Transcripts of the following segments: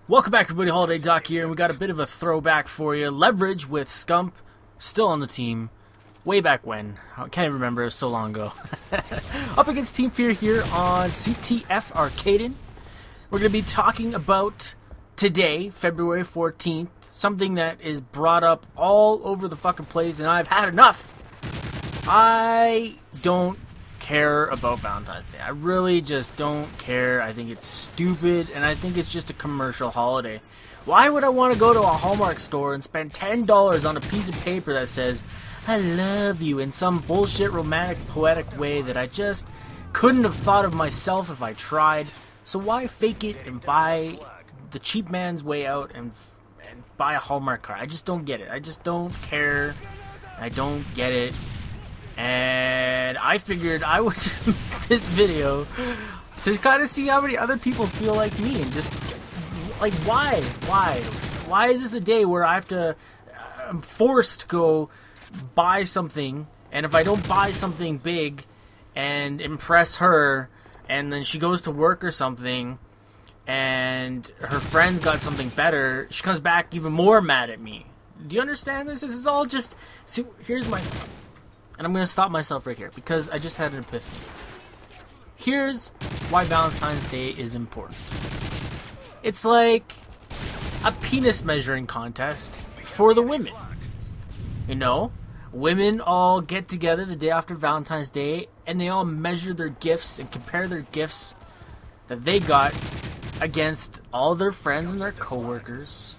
Welcome back, everybody. Holiday Doc here, and we got a bit of a throwback for you. Leverage with Scump, still on the team, way back when. I can't even remember, it was so long ago. Up against Team Fear here on CTF Arcaden. We're going to be talking about today, February 14th, something that is brought up all over the fucking place, and I've had enough. I don't care about Valentine's Day. I really just don't care. I think it's stupid, and I think it's just a commercial holiday. Why would I want to go to a Hallmark store and spend $10 on a piece of paper that says, I love you, in some bullshit romantic poetic way that I just couldn't have thought of myself if I tried? So why fake it and buy the cheap man's way out and buy a Hallmark card? I just don't get it. I just don't care. I don't get it. And I figured I would make this video to kind of see how many other people feel like me, and just like why is this a day where I'm forced to go buy something, and if I don't buy something big and impress her, and then she goes to work or something and her friends got something better, she comes back even more mad at me. Do you understand this? This is all just, see, here's my, and I'm going to stop myself right here because I just had an epiphany. Here's why Valentine's Day is important. It's like a penis measuring contest for the women. You know, women all get together the day after Valentine's Day and they all measure their gifts and compare their gifts that they got against all their friends and their coworkers.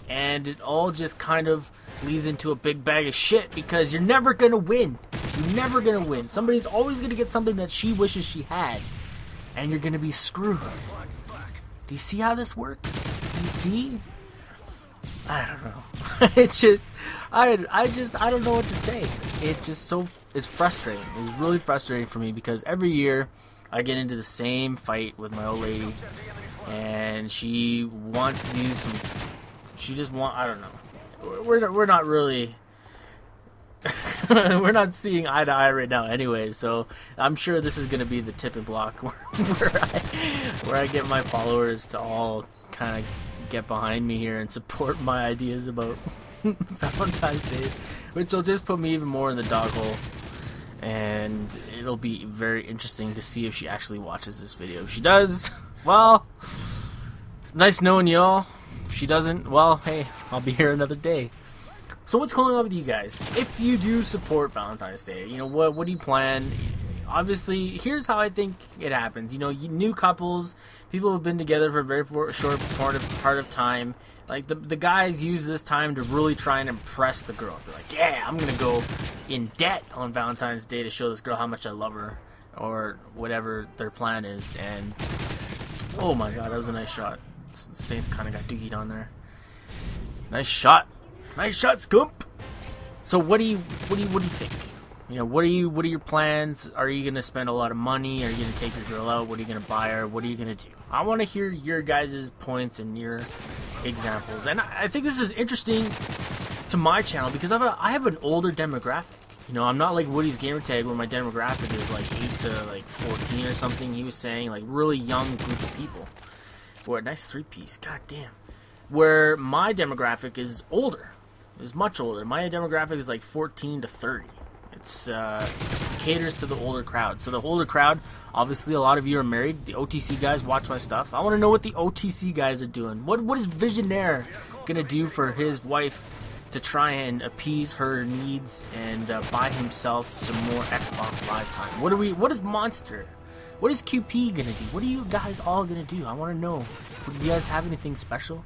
And it all just kind of leads into a big bag of shit because you're never going to win. You're never going to win. Somebody's always going to get something that she wishes she had. And you're going to be screwed. Do you see how this works? Do you see? I don't know. It's just, I don't know what to say. It's frustrating. It's really frustrating for me because every year I get into the same fight with my old lady. And she wants to do some, she just I don't know. We're not really we're not seeing eye to eye right now anyway, so I'm sure this is gonna be the tipping block where I get my followers to all kind of get behind me here and support my ideas about Valentine's Day, which will just put me even more in the dog hole. And it'll be very interesting to see if she actually watches this video. If she does, well, it's nice knowing y'all. If she doesn't, well, hey, I'll be here another day. So what's going on with you guys? If you do support Valentine's Day, you know, what do you plan? Obviously, here's how I think it happens. You know, new couples, people who've been together for a very short part of time. Like, the guys use this time to really try and impress the girl. They're like, yeah, I'm going to go in debt on Valentine's Day to show this girl how much I love her, or whatever their plan is. And, oh my god, that was a nice shot. Saints kind of got dookied on there. Nice shot. Nice shot, Scump. So what do you think? You know, what are your plans? Are you gonna spend a lot of money? Are you gonna take your girl out? What are you gonna buy her? What are you gonna do? I want to hear your guys' points and your examples. And I think this is interesting to my channel because I have an older demographic. You know, I'm not like Woody's Gamertag where my demographic is like 8 to like 14 or something. He was saying like really young group of people. Boy, nice 3-piece. God damn. Where my demographic is older. Is much older. My demographic is like 14 to 30. It's caters to the older crowd. So the older crowd, obviously a lot of you are married. The OTC guys watch my stuff. I want to know what the OTC guys are doing. What is Visionaire gonna do for his wife to try and appease her needs and buy himself some more Xbox Live time? What is Monster? What is QP gonna do? What are you guys all gonna do? I want to know. Do you guys have anything special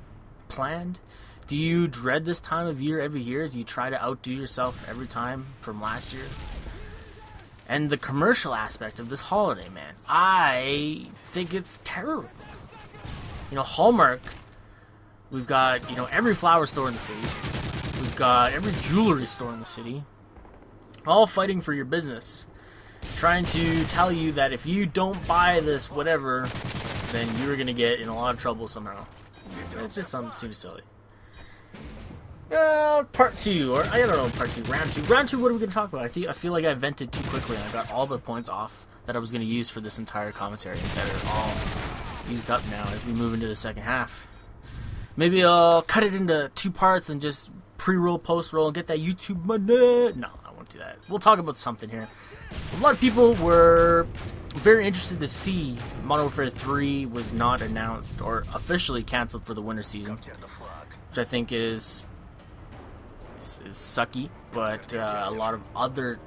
planned? Do you dread this time of year every year? Do you try to outdo yourself every time from last year? And the commercial aspect of this holiday, man, I think it's terrible. You know, Hallmark, we've got, you know, every flower store in the city. We've got every jewelry store in the city. All fighting for your business. Trying to tell you that if you don't buy this whatever, then you're going to get in a lot of trouble somehow. It just seems silly. Part 2, or I don't know, part 2, round 2. Round 2, what are we going to talk about? I feel like I vented too quickly and I got all the points off that I was going to use for this entire commentary that are all used up now as we move into the second half. Maybe I'll cut it into 2 parts and just pre-roll, post-roll, and get that YouTube money. No, I won't do that. We'll talk about something here. A lot of people were very interested to see Modern Warfare 3 was not announced or officially canceled for the winter season, which I think is sucky, but a lot of other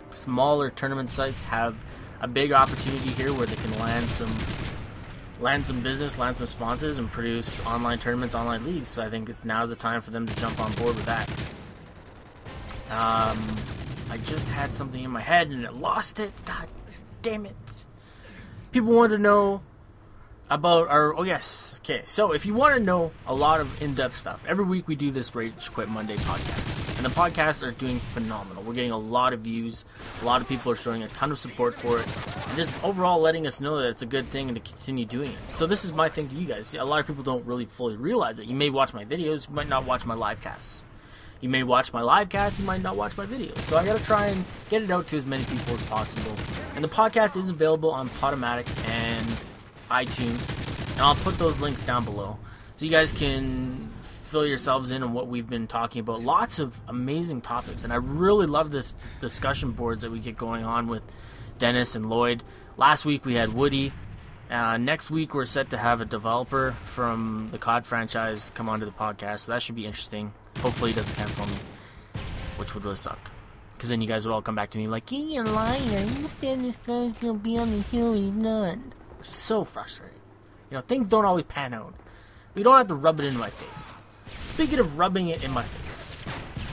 smaller tournament sites have a big opportunity here where they can land some business, land some sponsors, and produce online tournaments, online leagues. So I think now's the time for them to jump on board with that. I just had something in my head and I lost it. God damn it. People want to know about our... Oh, yes. Okay, so if you want to know a lot of in-depth stuff, every week we do this Rage Quit Monday podcast. And the podcasts are doing phenomenal. We're getting a lot of views. A lot of people are showing a ton of support for it. And just overall letting us know that it's a good thing and to continue doing it. So this is my thing to you guys. A lot of people don't really fully realize it. You may watch my videos. You might not watch my live casts. You may watch my live cast, you might not watch my videos. So I gotta try and get it out to as many people as possible. And the podcast is available on Podomatic and iTunes. And I'll put those links down below. So you guys can fill yourselves in on what we've been talking about. Lots of amazing topics. And I really love this discussion boards that we get going on with Dennis and Lloyd. Last week we had Woody. Next week we're set to have a developer from the COD franchise come onto the podcast. So that should be interesting. Hopefully he doesn't cancel me, which would really suck. Because then you guys would all come back to me like, you're a liar, you said this guy's going to be on the hill, he's not. Which is so frustrating. You know, things don't always pan out. But you don't have to rub it in my face. Speaking of rubbing it in my face,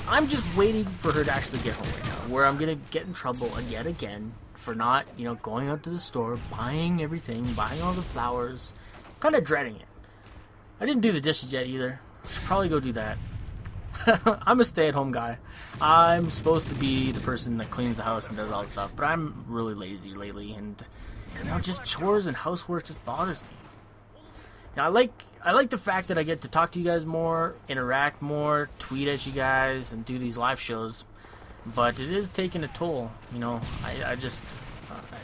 I'm just waiting for her to actually get home right now, where I'm going to get in trouble yet again for not, going out to the store, buying everything, buying all the flowers. I'm kind of dreading it. I didn't do the dishes yet either. I should probably go do that. I'm a stay-at-home guy. I'm supposed to be the person that cleans the house and does all the stuff, but I'm really lazy lately, and just chores and housework just bothers me. Now, I like the fact that I get to talk to you guys more, interact more, tweet at you guys, and do these live shows, but it is taking a toll. I just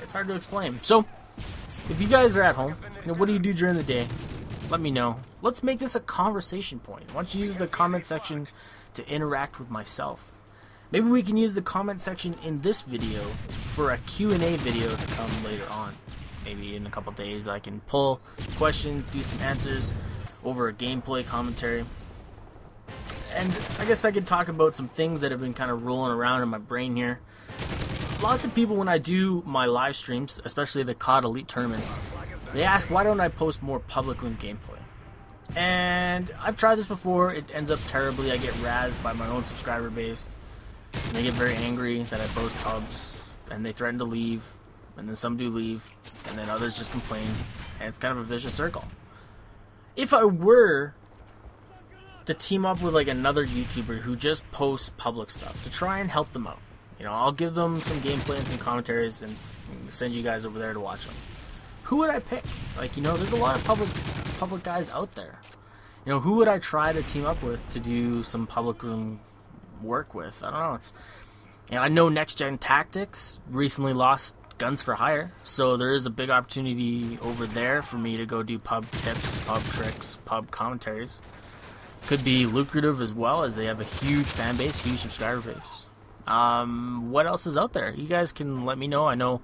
it's hard to explain. So, if you guys are at home, what do you do during the day? Let me know. Let's make this a conversation point. Why don't you use the comment section to interact with myself? Maybe we can use the comment section in this video for a Q&A video to come later on. Maybe in a couple days I can pull questions, do some answers over a gameplay commentary. And I guess I could talk about some things that have been kind of rolling around in my brain here. Lots of people, when I do my live streams, especially the COD Elite tournaments, they ask, why don't I post more public room gameplay? And I've tried this before. It ends up terribly. I get razzed by my own subscriber base. And they get very angry that I post pubs. And they threaten to leave. And then some do leave. And then others just complain. And it's kind of a vicious circle. If I were to team up with like another YouTuber who just posts public stuff to try and help them out, I'll give them some gameplay and some commentaries and send you guys over there to watch them. Who would I pick? There's a lot of public guys out there. Who would I try to team up with to do some public room work with? I don't know. I know Next Gen Tactics recently lost Guns for Hire, so there is a big opportunity over there for me to go do pub tips, pub tricks, pub commentaries. Could be lucrative as well, as they have a huge fan base, huge subscriber base. What else is out there? You guys can let me know. I know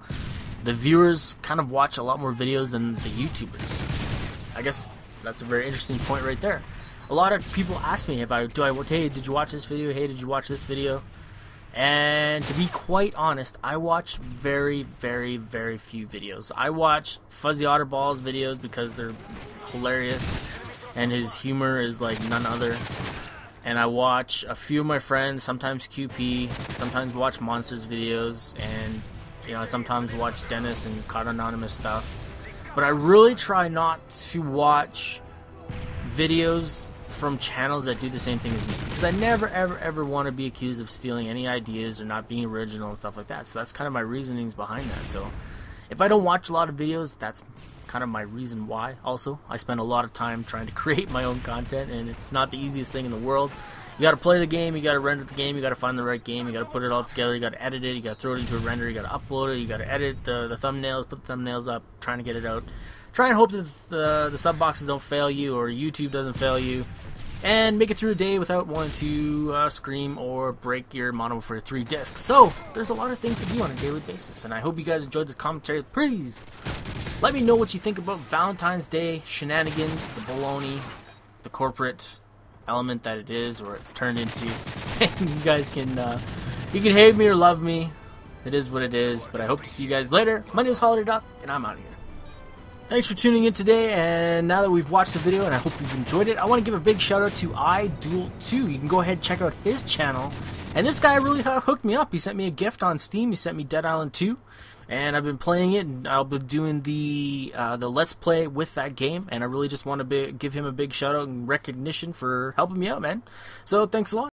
the viewers kind of watch a lot more videos than the YouTubers. I guess that's a very interesting point right there. A lot of people ask me hey, did you watch this video? Hey, did you watch this video? And to be quite honest, I watch very, very, very few videos. I watch Fuzzy Otterball's videos because they're hilarious and his humor is like none other. And I watch a few of my friends, sometimes QP, sometimes watch Monsters videos, and I sometimes watch Dennis and COD Anonymous stuff. But I really try not to watch videos from channels that do the same thing as me, because I never ever want to be accused of stealing any ideas or not being original and stuff like that. So that's kind of my reasonings behind that. So if I don't watch a lot of videos, that's kind of my reason why. Also, I spend a lot of time trying to create my own content, and it's not the easiest thing in the world. You gotta play the game, you gotta render the game, you gotta find the right game, you gotta put it all together, you gotta edit it, you gotta throw it into a render, you gotta upload it, you gotta edit the thumbnails, put the thumbnails up, trying to get it out try and hope that the sub boxes don't fail you or YouTube doesn't fail you, and make it through the day without wanting to scream or break your Modern Warfare 3 disc. So there's a lot of things to do on a daily basis, and I hope you guys enjoyed this commentary. Please let me know what you think about Valentine's Day shenanigans, the baloney, the corporate element that it is, or it's turned into. You guys can you can hate me or love me. It is what it is, but I hope to see you guys later. My name is Holiday Doc, and I'm out of here. Thanks for tuning in today, and now that we've watched the video, and I hope you've enjoyed it, I want to give a big shout out to iDuel2. You can go ahead and check out his channel, and this guy really hooked me up. He sent me a gift on Steam. He sent me Dead Island 2, and I've been playing it, and I'll be doing the Let's Play with that game, and I really just want to give him a big shout out and recognition for helping me out, man. So thanks a lot.